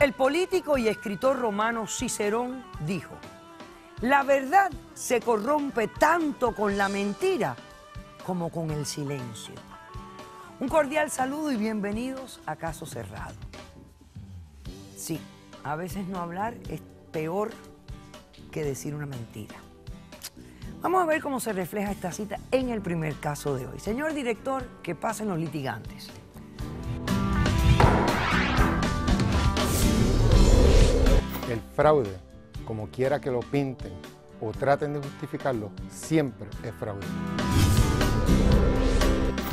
El político y escritor romano Cicerón dijo: la verdad se corrompe tanto con la mentira como con el silencio. Un cordial saludo y bienvenidos a Caso Cerrado. Sí, a veces no hablar es peor que decir una mentira. Vamos a ver cómo se refleja esta cita en el primer caso de hoy. Señor director, que pasen los litigantes. El fraude, como quiera que lo pinten o traten de justificarlo, siempre es fraude.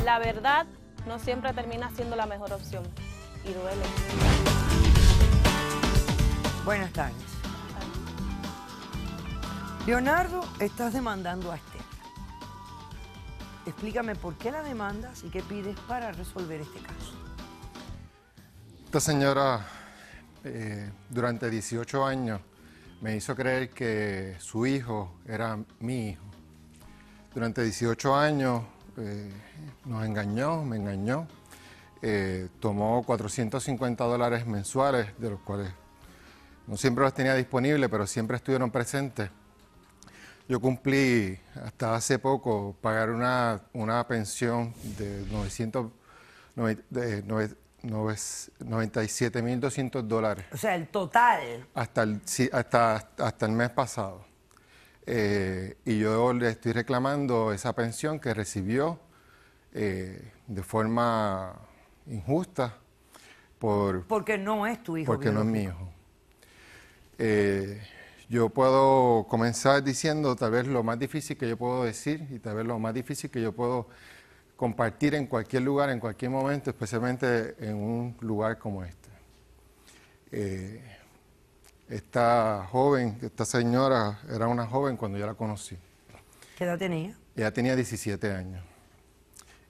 La verdad no siempre termina siendo la mejor opción y duele. Buenas tardes. Leonardo, estás demandando a Estela. Explícame por qué la demandas y qué pides para resolver este caso. Esta señora durante 18 años me hizo creer que su hijo era mi hijo. Durante 18 años nos engañó, me engañó. Tomó $450 mensuales, de los cuales no siempre los tenía disponibles, pero siempre estuvieron presentes. Yo cumplí hasta hace poco pagar una pensión de $97,200. O sea, el total. Hasta el mes pasado. Y yo le estoy reclamando esa pensión que recibió de forma injusta porque no es tu hijo. Porque no es mi hijo. Yo puedo comenzar diciendo tal vez lo más difícil que yo puedo decir y tal vez lo más difícil que yo puedo compartir en cualquier lugar, en cualquier momento, especialmente en un lugar como este. Esta joven, esta señora, era una joven cuando yo la conocí. ¿Qué edad tenía? Ella tenía 17 años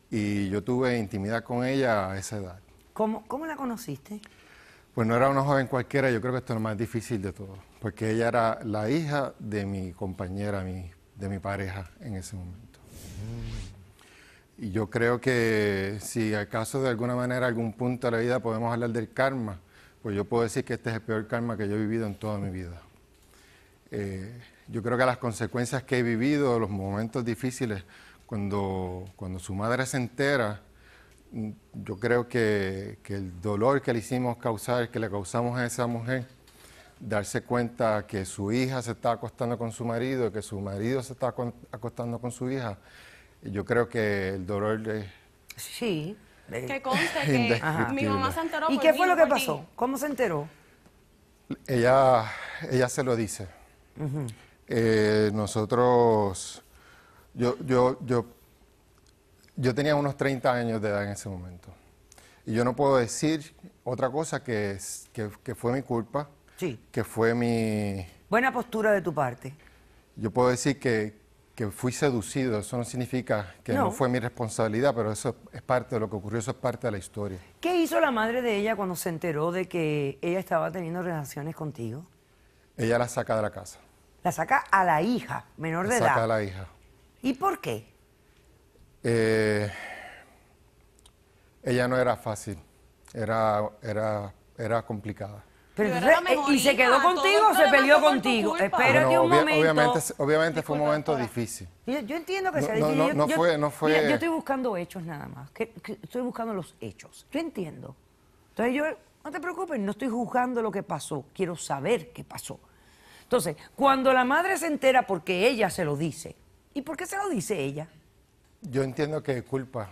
y yo tuve intimidad con ella a esa edad. ¿Cómo la conociste? Pues no era una joven cualquiera, yo creo que esto es lo más difícil de todo, porque ella era la hija de mi compañera, de mi pareja en ese momento. Y yo creo que si acaso de alguna manera, algún punto de la vida podemos hablar del karma, pues yo puedo decir que este es el peor karma que yo he vivido en toda mi vida. Yo creo que las consecuencias que he vivido, los momentos difíciles, cuando su madre se entera, yo creo que el dolor que le hicimos causar, que le causamos a esa mujer, darse cuenta que su hija se está acostando con su marido, que su marido se está acostando con su hija, yo creo que el dolor es... Sí. Que conste que mi mamá se enteró. ¿Y qué fue lo que pasó? ¿Cómo se enteró? Ella se lo dice. Nosotros... Yo tenía unos 30 años de edad en ese momento. Y yo no puedo decir otra cosa que fue mi culpa, sí, que fue mi... Buena postura de tu parte. Yo puedo decir que fui seducido, eso no significa que no fue mi responsabilidad, pero eso es parte de lo que ocurrió, eso es parte de la historia. ¿Qué hizo la madre de ella cuando se enteró de que ella estaba teniendo relaciones contigo? Ella la saca de la casa. La saca a la hija, menor de edad. La saca a la hija. ¿Y por qué? Ella no era fácil, era complicada. Pero ¿y se quedó contigo o se peleó contigo? Espérate un momento. Obviamente fue un momento difícil. Yo entiendo que sea difícil. No fue... Mira, yo estoy buscando hechos nada más. Estoy buscando los hechos. Yo entiendo. Entonces no te preocupes, no estoy juzgando lo que pasó. Quiero saber qué pasó. Entonces, cuando la madre se entera porque ella se lo dice, ¿y por qué se lo dice ella? Yo entiendo que culpa.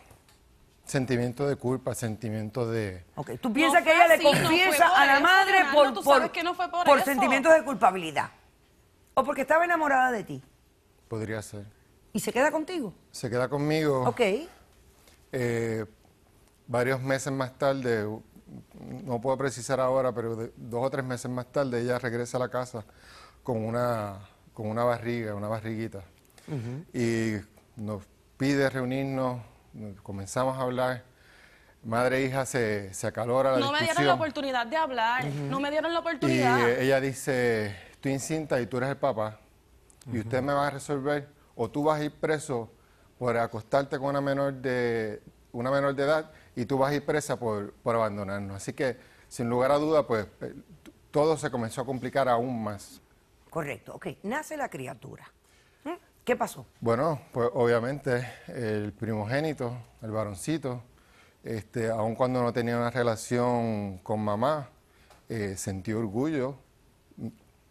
Sentimiento de culpa, sentimiento de... Ok, ¿tú piensas que ella le confiesa a la madre por sentimientos de culpabilidad? ¿O porque estaba enamorada de ti? Podría ser. ¿Y se queda contigo? Se queda conmigo. Ok. Varios meses más tarde, no puedo precisar ahora, pero 2 o 3 meses más tarde, ella regresa a la casa con una barriga, una barriguita. Y nos pide reunirnos. Comenzamos a hablar, madre e hija se acalora la discusión. No me dieron la oportunidad de hablar, no me dieron la oportunidad. Y ella dice, estoy incinta y tú eres el papá, y usted me va a resolver, o tú vas a ir preso por acostarte con una menor de edad, y tú vas a ir presa por abandonarnos. Así que, sin lugar a duda, pues todo se comenzó a complicar aún más. Correcto, ok. Nace la criatura. ¿Qué pasó? Bueno, pues obviamente el primogénito, el varoncito, aun cuando no tenía una relación con mamá, sentí orgullo,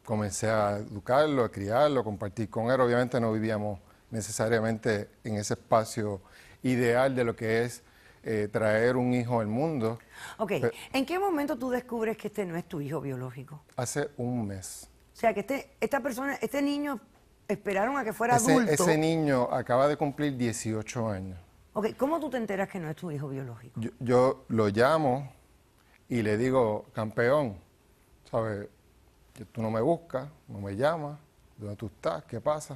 comencé a educarlo, a criarlo, a compartir con él. Obviamente no vivíamos necesariamente en ese espacio ideal de lo que es traer un hijo al mundo. Ok, ¿en qué momento tú descubres que este no es tu hijo biológico? Hace un mes. O sea, que este niño, esperaron a que fuera adulto. Ese niño acaba de cumplir 18 años. Ok, ¿cómo tú te enteras que no es tu hijo biológico? Yo lo llamo y le digo, campeón, ¿sabes? Que tú no me buscas, no me llamas, ¿dónde tú estás? ¿Qué pasa?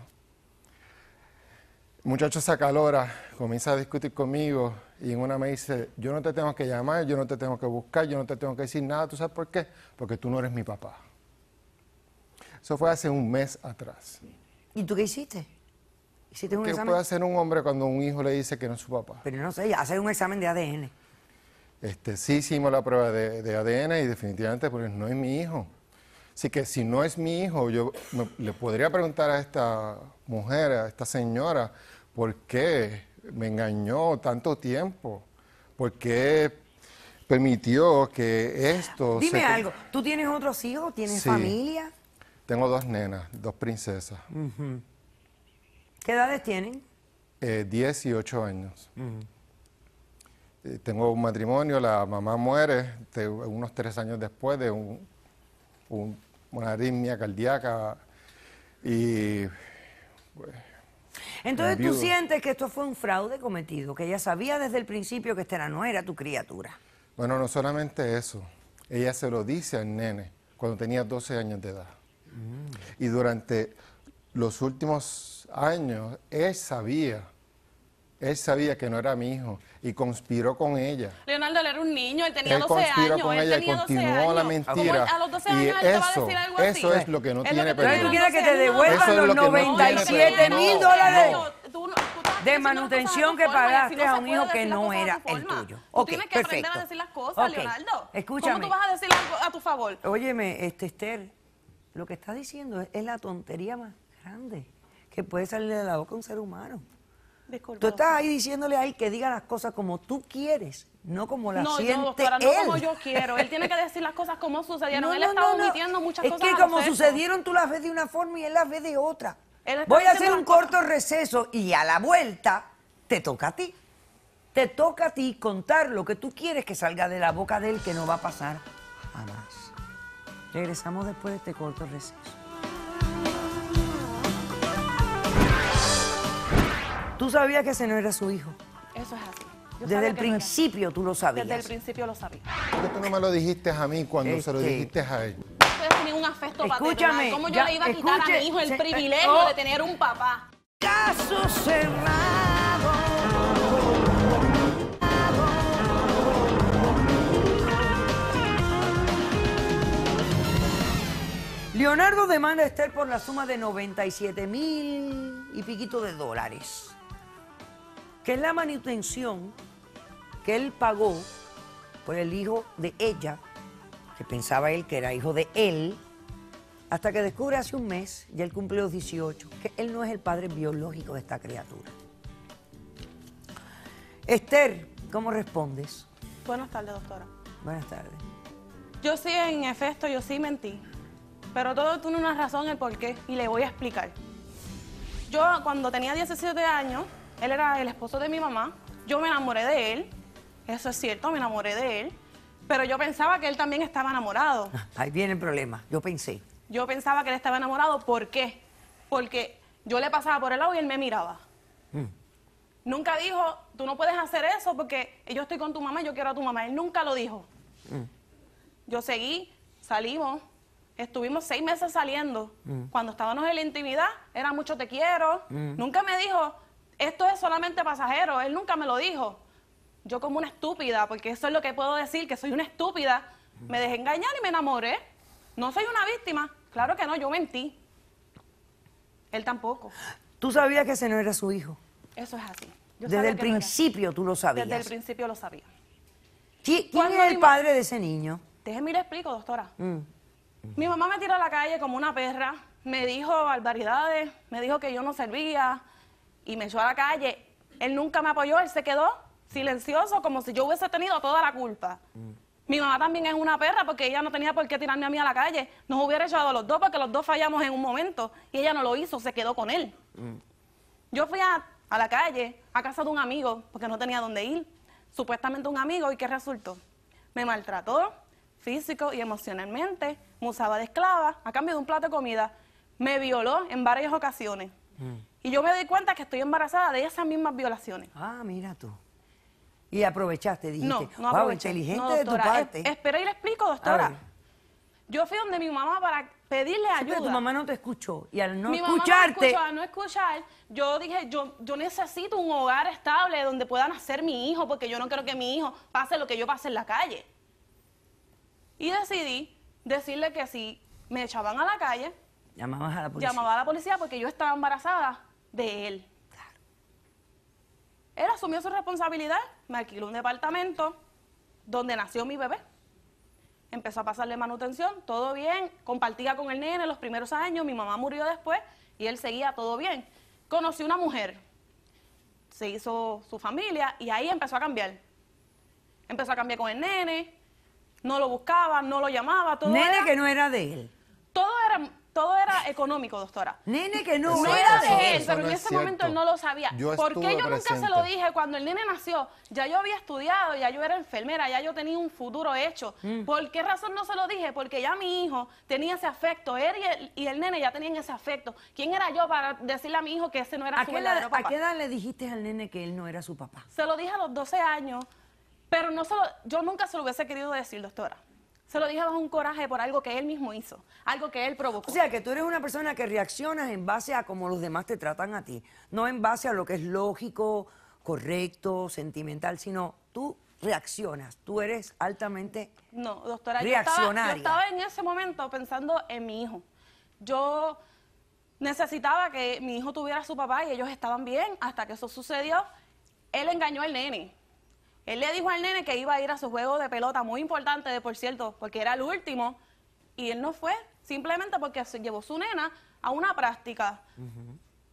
El muchacho se acalora, comienza a discutir conmigo y en una me dice, yo no te tengo que llamar, yo no te tengo que buscar, yo no te tengo que decir nada. ¿Tú sabes por qué? Porque tú no eres mi papá. Eso fue hace un mes atrás. ¿Y tú qué hiciste? ¿Hiciste un ¿Qué examen? puede hacer un hombre cuando un hijo le dice que no es su papá? Pero no sé, hacer un examen de ADN. Sí hicimos la prueba de ADN y definitivamente pues, no es mi hijo. Así que si no es mi hijo, yo le podría preguntar a esta mujer, a esta señora, ¿por qué me engañó tanto tiempo? ¿Por qué permitió que esto Dime algo, ¿tú tienes otros hijos? ¿Tienes Sí. familia? Tengo 2 nenas, 2 princesas, ¿Qué edades tienen? 10 y 8 años. Tengo un matrimonio, la mamá muere unos 3 años después de una arritmia cardíaca y pues, Entonces tú viudo. sientes que esto fue un fraude cometido, que ella sabía desde el principio que esta no era tu criatura. Bueno, no solamente eso, ella se lo dice al nene cuando tenía 12 años de edad. Y durante los últimos años, él sabía que no era mi hijo y conspiró con ella. Leonardo, él era un niño, él tenía Él 12 conspiró años. con él ella y tenía 12 continuó años. la ¿Cómo mentira. a los 12 Y años él te va a decir algo así? eso es lo que no Es tiene lo que Entonces tú perdón. quieres que te Eso devuelvan es los lo que no tiene 97 perdón. mil No, dólares Tú no de estás diciendo manutención las que cosas de tu forma, pagaste y a no se un puede hijo que decir las no cosas de era tu el forma. tuyo. Tú Ok, tienes que aprender perfecto. a decir las cosas, Ok, Leonardo. escúchame. ¿Cómo tú vas a decir algo a tu favor? Óyeme, Esther, lo que estás diciendo es la tontería más grande que puede salir de la boca de un ser humano. Disculpa. Tú estás ahí diciéndole a él que diga las cosas como tú quieres, no como las No, siente yo, doctora, no él. como yo quiero. Él tiene que decir las cosas como sucedieron. Él está omitiendo muchas cosas. Es que como al respecto. sucedieron tú las ves de una forma y él las ve de otra. Él está Voy a diciendo hacer un las cosas. corto receso y a la vuelta te toca a ti. Te toca a ti contar lo que tú quieres que salga de la boca de él, que no va a pasar jamás. Regresamos después de este corto receso. ¿Tú sabías que ese no era su hijo? Eso es así. Yo Desde sabía el que no era. principio tú lo sabías. Desde el principio lo sabía. ¿Por qué tú no me lo dijiste a mí cuando se lo Este- dijiste a él? Ustedes tienen un afecto Escúchame, paternal. ¿Cómo yo ya, le iba a quitar a mi hijo el escuche, privilegio oh. de tener un papá? Caso cerrado. Leonardo demanda a Esther por la suma de 97,000 y piquito de dólares, que es la manutención que él pagó por el hijo de ella, que pensaba él que era hijo de él, hasta que descubre hace un mes, ya él cumplió los 18, que él no es el padre biológico de esta criatura. Esther, ¿cómo respondes? Buenas tardes, doctora. Buenas tardes. Yo sí, en efecto, yo sí mentí. Pero todo tiene una razón el por qué, y le voy a explicar. Yo, cuando tenía 17 años, él era el esposo de mi mamá. Yo me enamoré de él. Eso es cierto, me enamoré de él. Pero yo pensaba que él también estaba enamorado. Ahí viene el problema, yo pensé. Yo pensaba que él estaba enamorado. ¿Por qué? Porque yo le pasaba por el lado y él me miraba. Nunca dijo, tú no puedes hacer eso porque yo estoy con tu mamá y yo quiero a tu mamá. Él nunca lo dijo. Yo seguí, salimos, estuvimos 6 meses saliendo. Cuando estábamos en la intimidad, era mucho te quiero. Nunca me dijo, esto es solamente pasajero. Él nunca me lo dijo. Yo como una estúpida, porque eso es lo que puedo decir, que soy una estúpida, me dejé engañar y me enamoré. No soy una víctima. Claro que no, yo mentí. Él tampoco. ¿Tú sabías que ese no era su hijo? Eso es así. Yo Desde sabía el que no era. principio tú lo sabías. Desde el principio lo sabía. ¿Quién Cuando es el padre de ese niño? Déjeme le explico, doctora. Mi mamá me tiró a la calle como una perra, me dijo barbaridades, me dijo que yo no servía y me echó a la calle. Él nunca me apoyó, él se quedó silencioso como si yo hubiese tenido toda la culpa. Mi mamá también es una perra porque ella no tenía por qué tirarme a mí a la calle. Nos hubiera echado a los dos porque los dos fallamos en un momento y ella no lo hizo, se quedó con él. Yo fui a la calle, a casa de un amigo, porque no tenía dónde ir. Supuestamente un amigo, ¿y qué resultó? Me maltrató físico y emocionalmente, me usaba de esclava a cambio de un plato de comida. Me violó en varias ocasiones. Y yo me doy cuenta que estoy embarazada de esas mismas violaciones. Ah, mira tú. Y aprovechaste, dijiste. No wow, aproveché. inteligente No, de tu doctora, parte. espera y le explico, A doctora. ver. Yo fui donde mi mamá para pedirle Sí, ayuda. pero tu mamá no te escuchó. Y al no Mi mamá escucharte... no me escuchó, al no escuchar, yo dije, yo necesito un hogar estable donde pueda nacer mi hijo, porque yo no quiero que mi hijo pase lo que yo pasé en la calle. Y decidí decirle que si me echaban a la calle, Llamabas a la policía. llamaba a la policía porque yo estaba embarazada de él. Él asumió su responsabilidad, me alquiló un departamento donde nació mi bebé. Empezó a pasarle manutención, todo bien, compartía con el nene los primeros años, mi mamá murió después y él seguía todo bien. Conocí una mujer, se hizo su familia y ahí empezó a cambiar. Empezó a cambiar con el nene, no lo buscaba, no lo llamaba, todo Nene era, que no era de él. todo era económico, doctora. Nene que no, No Eso- era era eso- de él, eso pero no en es ese momento cierto. él no lo sabía. Yo ¿Por qué estuve yo nunca se presente. lo dije cuando el nene nació? Ya yo había estudiado, ya yo era enfermera, ya yo tenía un futuro hecho. ¿Por qué razón no se lo dije? Porque ya mi hijo tenía ese afecto, él y el nene ya tenían ese afecto. ¿Quién era yo para decirle a mi hijo que ese no era ¿A su qué, verdadero ¿A papá? qué edad le dijiste al nene que él no era su papá? Se lo dije a los 12 años, pero yo nunca se lo hubiese querido decir, doctora. Se lo dije bajo un coraje por algo que él mismo hizo, algo que él provocó. O sea, que tú eres una persona que reaccionas en base a cómo los demás te tratan a ti. No en base a lo que es lógico, correcto, sentimental, sino tú reaccionas. Tú eres altamente... No, doctora, Reaccionaria. yo estaba en ese momento pensando en mi hijo. Yo necesitaba que mi hijo tuviera a su papá y ellos estaban bien hasta que eso sucedió. Él engañó al nene. Él le dijo al nene que iba a ir a su juego de pelota, muy importante, por cierto, porque era el último, y él no fue, simplemente porque se llevó su nena a una práctica.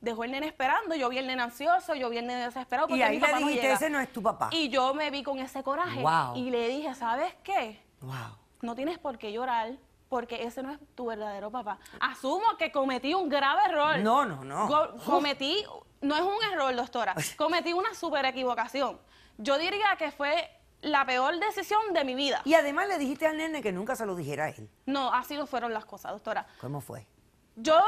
Dejó el nene esperando, yo vi el nene ansioso, yo vi el nene desesperado porque Y ahí mi papá le no dijiste, llega. ese no es tu papá. Y yo me vi con ese coraje Wow. y le dije, ¿sabes qué? Wow. No tienes por qué llorar porque ese no es tu verdadero papá. Asumo que cometí un grave error. No, no, no. Cometí, no es un error, doctora, cometí una súper equivocación. Yo diría que fue la peor decisión de mi vida. Y además le dijiste al nene que nunca se lo dijera a él. No, así no fueron las cosas, doctora. ¿Cómo fue? Yo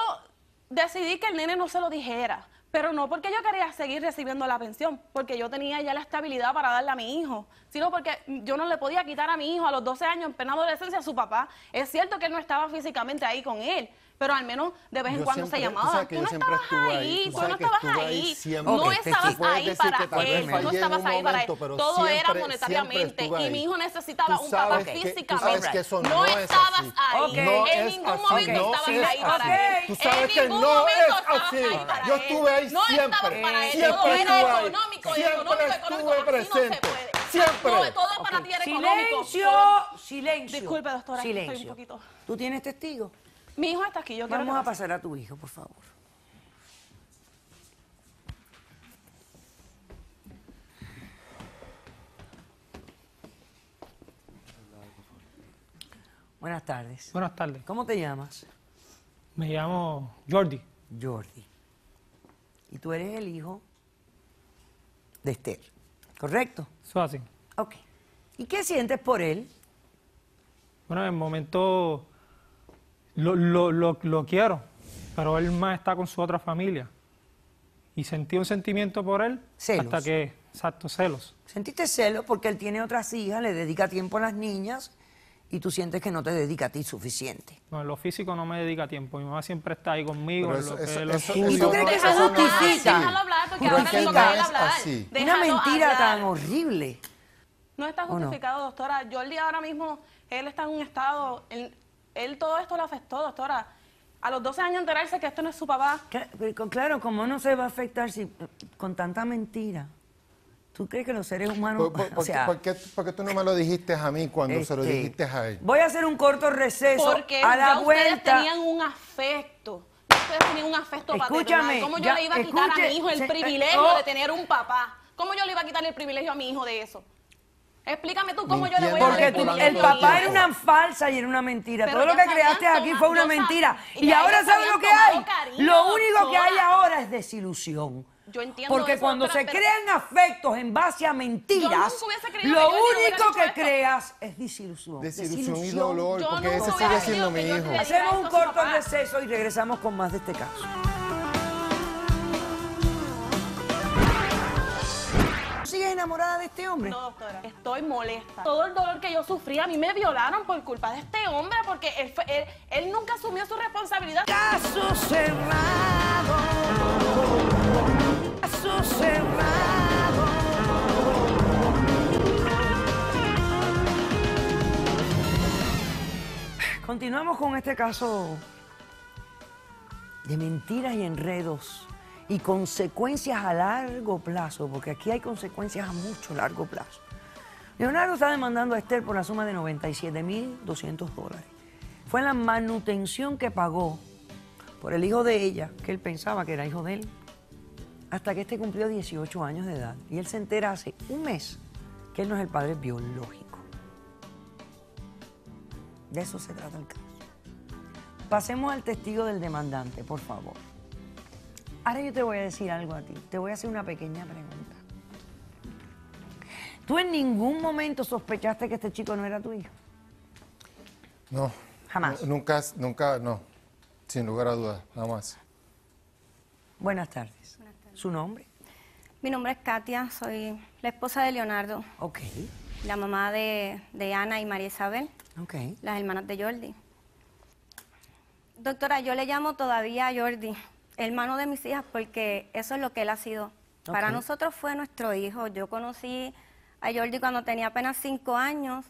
decidí que el nene no se lo dijera, pero no porque yo quería seguir recibiendo la pensión, porque yo tenía ya la estabilidad para darle a mi hijo, sino porque yo no le podía quitar a mi hijo a los 12 años en plena adolescencia a su papá. Es cierto que él no estaba físicamente ahí con él, pero al menos de vez en Yo cuando siempre- se tú llamaban. sabes que Tú yo no siempre estabas estuve ahí, ahí, tú tú no sabes que estabas estuve ahí, ahí siempre. no Ok, estabas testigo. ahí Puedes decir para que tal vez él, no fallé en estabas un ahí para él. momento, pero Todo era siempre monetariamente estuve y ahí. mi hijo necesitaba Tú un papá sabes que- físicamente. tú sabes que eso no no es estabas así. ahí, Ok. No en es ningún así, momento no estabas es ahí para así. él. Tú sabes En que ningún no momento es estabas así. ahí para Yo él. estuve ahí No siempre. estabas para él, Siempre todo era estuve ahí. económico, Siempre económico, estuve así no se presente. puede. Siempre. Todo para ti era económico. Silencio, silencio. Disculpe, doctora, es que estoy Silencio. un poquito... ¿Tú tienes testigo? Mi hijo está aquí, yo quiero Vamos que a pase. pasar a tu hijo, por favor. Buenas tardes. Buenas tardes. ¿Cómo te llamas? Me llamo Jordi. Jordi. Y tú eres el hijo de Esther, ¿correcto? Eso es así. Ok. ¿Y qué sientes por él? Bueno, en el momento lo quiero, pero él más está con su otra familia. Y sentí un sentimiento por él Celos. hasta que, exacto, celos. ¿Sentiste celos porque él tiene otras hijas, le dedica tiempo a las niñas y tú sientes que no te dedica a ti suficiente? No, en lo físico no me dedica tiempo. Mi mamá siempre está ahí conmigo, Pero en eso- lo que eso- lo eso- estudio. ¿Y tú crees que eso Eso no es justifica? Déjalo hablar porque Pero ahora es que le no toca a él es hablar. así. Una Déjalo mentira hablar. tan horrible. No está ¿O no? justificado, doctora. Jordi ahora mismo, él está en un estado, él todo esto le afectó, doctora. A los 12 años enterarse que esto no es su papá. Claro, ¿cómo no se va a afectar si con tanta mentira? ¿Tú crees que los seres humanos, ¿Por qué tú no me lo dijiste a mí cuando se lo dijiste a él? Voy a hacer un corto receso. Porque a la ya vuelta. ustedes tenían un afecto. Ustedes tenían un afecto paternal. ¿Cómo yo le iba a quitar a mi hijo el privilegio de tener un papá? ¿Cómo yo le iba a quitar el privilegio a mi hijo de eso? Explícame tú cómo yo le voy a dar el privilegio. Porque el papá era una falsa y era una mentira. Pero todo lo que creaste aquí fue una mentira. Y ahora ¿sabes lo que hay? Lo único que hay ahora es desilusión. Yo entiendo porque eso, cuando doctora, se crean afectos en base a mentiras, lo único que creas es desilusión. Desilusión y dolor, porque ese sigue siendo mi hijo. Hacemos un corto receso y regresamos con más de este caso. ¿Sigues enamorada de este hombre? No, doctora, estoy molesta. Todo el dolor que yo sufrí, a mí me violaron por culpa de este hombre, porque él nunca asumió su responsabilidad. Caso cerrado. Caso cerrado. Continuamos con este caso de mentiras y enredos y consecuencias a largo plazo, porque aquí hay consecuencias a mucho largo plazo. Leonardo está demandando a Esther por la suma de $97,200. Fue la manutención que pagó por el hijo de ella, que él pensaba que era hijo de él, hasta que este cumplió 18 años de edad. Y él se entera hace un mes que él no es el padre biológico. De eso se trata el caso. Pasemos al testigo del demandante, por favor. Ahora yo te voy a decir algo a ti. Te voy a hacer una pequeña pregunta. ¿Tú en ningún momento sospechaste que este chico no era tu hijo? No. Jamás. Nunca, no. Sin lugar a dudas, jamás. Buenas tardes. Buenas tardes. ¿Su nombre? Mi nombre es Katia, soy la esposa de Leonardo, Ok. la mamá de Ana y María Isabel, Ok. las hermanas de Jordi. Doctora, yo le llamo todavía a Jordi, hermano de mis hijas, porque eso es lo que él ha sido. Para Ok. nosotros fue nuestro hijo. Yo conocí a Jordi cuando tenía apenas 5 años.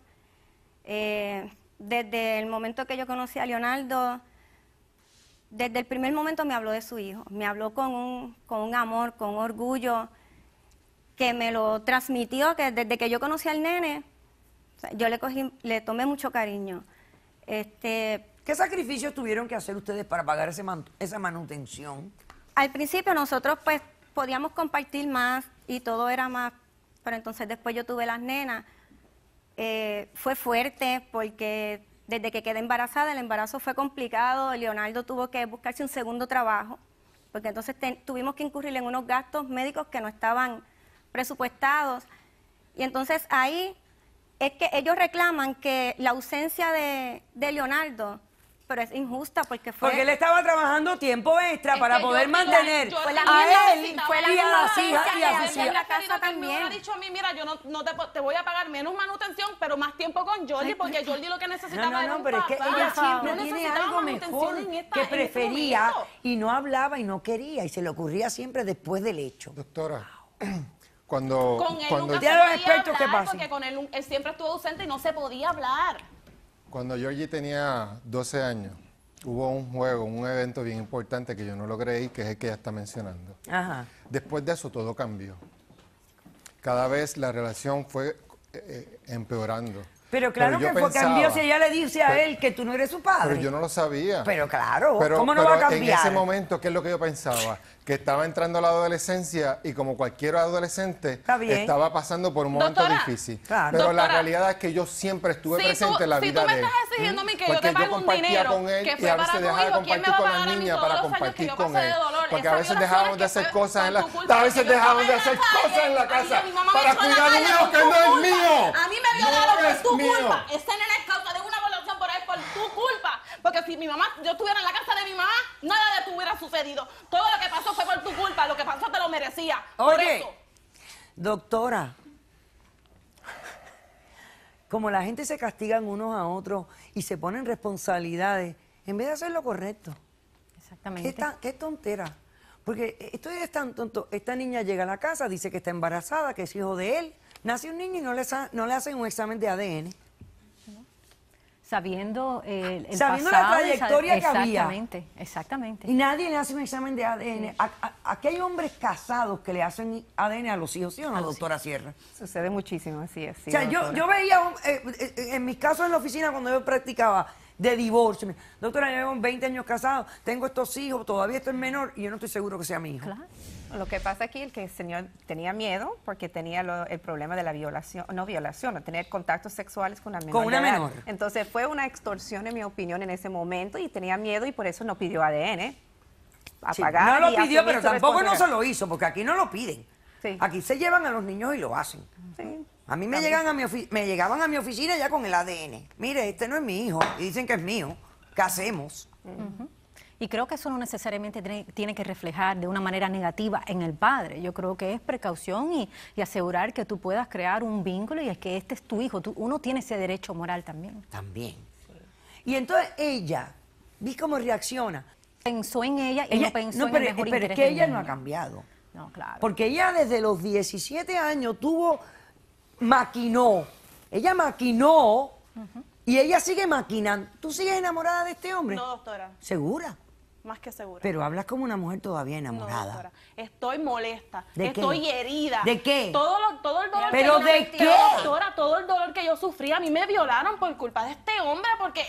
Desde el momento que yo conocí a Leonardo, desde el primer momento me habló de su hijo. Me habló con un amor, con orgullo, que me lo transmitió, que desde que yo conocí al nene, o sea, yo le tomé mucho cariño. ¿Qué sacrificios tuvieron que hacer ustedes para pagar esa manutención? Al principio nosotros pues podíamos compartir más y todo era más, pero entonces después yo tuve las nenas. Fue fuerte porque desde que quedé embarazada, el embarazo fue complicado. Leonardo tuvo que buscarse un segundo trabajo, porque entonces tuvimos que incurrir en unos gastos médicos que no estaban presupuestados. Y entonces ahí es que ellos reclaman que la ausencia de Leonardo, pero es injusta porque fue... Porque él estaba trabajando tiempo extra para poder mantener yo- Fue la a él misma, fue la y a misma las hijas y a ausencia sus que había en hijas. la casa Querido, que él me también. hubiera dicho a mí, mira, yo no te voy a pagar menos manutención, pero más tiempo con Jordi, porque Jordi lo que necesitaba era un pero es que papá. ella siempre No tiene necesitaba algo manutención mejor en esta- que en este prefería momento. y no hablaba y no quería y se le ocurría siempre después del hecho. Doctora, cuando Con él cuando, nunca Ya se los podía expertos, ¿qué hablar, pasa? porque con él siempre estuvo ausente y no se podía hablar. cuando Georgie tenía 12 años, hubo un juego, un evento bien importante que yo no lo creí, que es el que ella está mencionando. Ajá. Después de eso todo cambió. Cada vez la relación fue empeorando. Pero claro yo que fue pensaba- cambió si ella le dice a pero- él que tú no eres su padre. Pero yo no lo sabía. Pero claro, Pero- ¿cómo no pero va a cambiar? en ese momento, ¿qué es lo que yo pensaba? Que estaba entrando a la adolescencia y como cualquier adolescente, Está bien. estaba pasando por un momento Doctora, difícil. claro. Pero la Doctora, realidad es que yo siempre estuve si presente tú, en la si vida tú me de él. estás exigiendo a mí que yo Porque te pague un compartía dinero con él que y fue a para veces tu dejaba de hijo, ¿quién me compartir va a con pagar a la mí niña todos para los años que compartir yo con pasé él. de dolor? Porque a Esas veces violaciones dejábamos de que hacer fue cosas en la por tu culpa, a veces porque yo dejábamos de estaba hacer en la cosas en la calle. casa Ay, mi mamá me para echó a la cuidar a un calle hijo por que tu no es culpa. mío. A mí me violaron No por es tu mío. culpa. Ese nene es causa de una violación por él por tu culpa. Porque si mi mamá, yo estuviera en la casa de mi mamá, nada de esto hubiera sucedido. Todo lo que pasó fue por tu culpa. Lo que pasó te lo merecía. Por Oye, eso. doctora, como la gente se castigan unos a otros y se ponen responsabilidades, en vez de hacer lo correcto. Exactamente. Qué tontera. Porque esto es tan tonto. Esta niña llega a la casa, dice que está embarazada, que es hijo de él. Nace un niño y no le hacen un examen de ADN. sabiendo el Sabiendo la pasado trayectoria que había. Exactamente, exactamente. Y nadie le hace un examen de ADN. Aquí hay hombres casados que le hacen ADN a los hijos, ¿sí o no, doctora Sierra? Sucede muchísimo, así es. Sí, O sea, yo veía, en mis casos en la oficina, cuando yo practicaba de divorcio, doctora, yo llevo 20 años casado, tengo estos hijos, todavía estoy menor y yo no estoy seguro que sea mi hijo. Claro. Lo que pasa aquí es que el señor tenía miedo porque tenía el problema de la violación, no tener contactos sexuales con una menor. Con una de edad. menor. Entonces fue una extorsión, en mi opinión, en ese momento y tenía miedo y por eso no pidió ADN. A Sí, pagar no y lo pidió, asumir pero su tampoco no se responsabilidad. lo hizo, porque aquí no lo piden. Sí. Aquí se llevan a los niños y lo hacen. Sí. A mí me llegaban a mi oficina ya con el ADN. Mire, este no es mi hijo. Y dicen que es mío. ¿Qué hacemos? Y creo que eso no necesariamente tiene que reflejar de una manera negativa en el padre. Yo creo que es precaución y asegurar que tú puedas crear un vínculo y es que este es tu hijo. Uno tiene ese derecho moral también. También. Y entonces ella, ¿vi cómo reacciona? Pensó en ella y no pensó en el mejor pero interés es que del ella no niño. ha cambiado. No, claro. Porque ella desde los 17 años maquinó. Ella maquinó y ella sigue maquinando. ¿Tú sigues enamorada de este hombre? No, doctora, ¿Segura? más que segura. Pero hablas como una mujer todavía No, enamorada. doctora, estoy molesta, ¿De qué? estoy herida. ¿De qué? Todo el dolor ¿Pero que yo de sentí, qué? doctora, todo el dolor que yo sufrí, a mí me violaron por culpa de este hombre, porque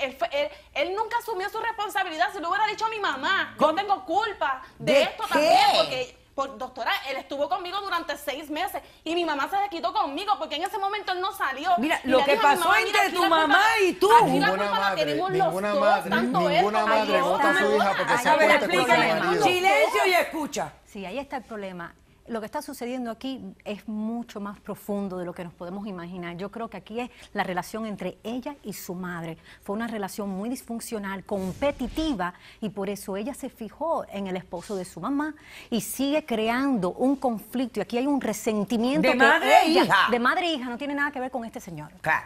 él nunca asumió su responsabilidad. Si lo hubiera dicho a mi mamá, yo tengo culpa de ¿De esto qué? también, porque doctora, él estuvo conmigo durante 6 meses y mi mamá se desquitó conmigo porque en ese momento él no salió. Mira, Y lo le que dije a mi pasó mamá, entre mira, aquí tu la culpa- mamá y tú. aquí la Ninguna culpa la madre, tenemos los ninguna dos, madre, tanto él ninguna como madre yo. vota a su hija porque se A ver, acueste con su explícame. marido. Silencio y escucha. Sí, ahí está el problema. Lo que está sucediendo aquí es mucho más profundo de lo que nos podemos imaginar. Yo creo que aquí es la relación entre ella y su madre. Fue una relación muy disfuncional, competitiva, y por eso ella se fijó en el esposo de su mamá y sigue creando un conflicto. Y aquí hay un resentimiento De que madre e ella, hija. de madre e hija, no tiene nada que ver con este señor. Claro.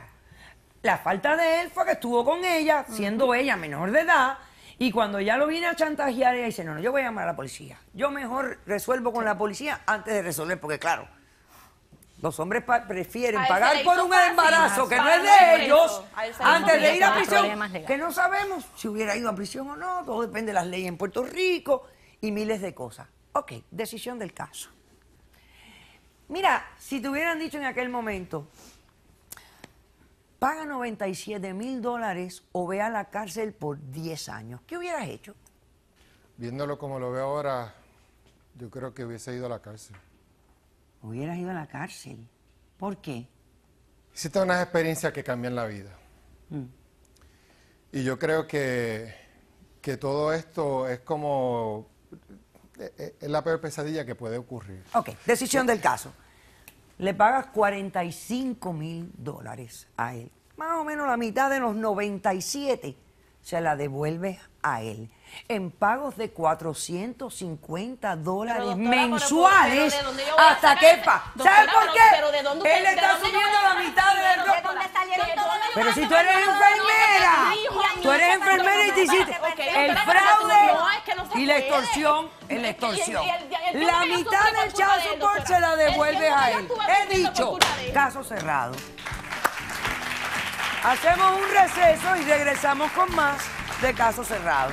La falta de él fue que estuvo con ella, siendo ella menor de edad, y cuando ya lo viene a chantajear, ella dice, no, yo voy a llamar a la policía. Yo mejor resuelvo con la policía antes de resolver, porque claro, los hombres prefieren A él se pagar le por hizo un fácil embarazo que no para es no ir de preso. ellos, A él se le hizo antes de fácil. ir a Los prisión, problemas legales. que no sabemos si hubiera ido a prisión o no, todo depende de las leyes en Puerto Rico y miles de cosas. Ok, decisión del caso. Mira, si te hubieran dicho en aquel momento, paga $97,000 o ve a la cárcel por 10 años, ¿qué hubieras hecho? Viéndolo como lo veo ahora, yo creo que hubiese ido a la cárcel. Hubieras ido a la cárcel. ¿Por qué? Hiciste unas experiencias que cambian la vida. Y yo creo que todo esto es como... es la peor pesadilla que puede ocurrir. Ok, decisión del caso. Le pagas $45,000 a él. Más o menos la mitad de los 97 se la devuelves a él. En pagos de $450 mensuales pero ¿de dónde yo voy a hasta sacar que ese- ¿Sabes Doctora, por qué? pero ¿de dónde Él usted- está de dónde yo asumiendo voy a la mitad de sacar? la ¿De dónde salieron todos los- Pero si tú eres enfermera, tú eres enfermera y te hiciste el fraude y la extorsión, La mitad del child support se la devuelves a él. He dicho, caso cerrado. Hacemos un receso y regresamos con más de Caso Cerrado.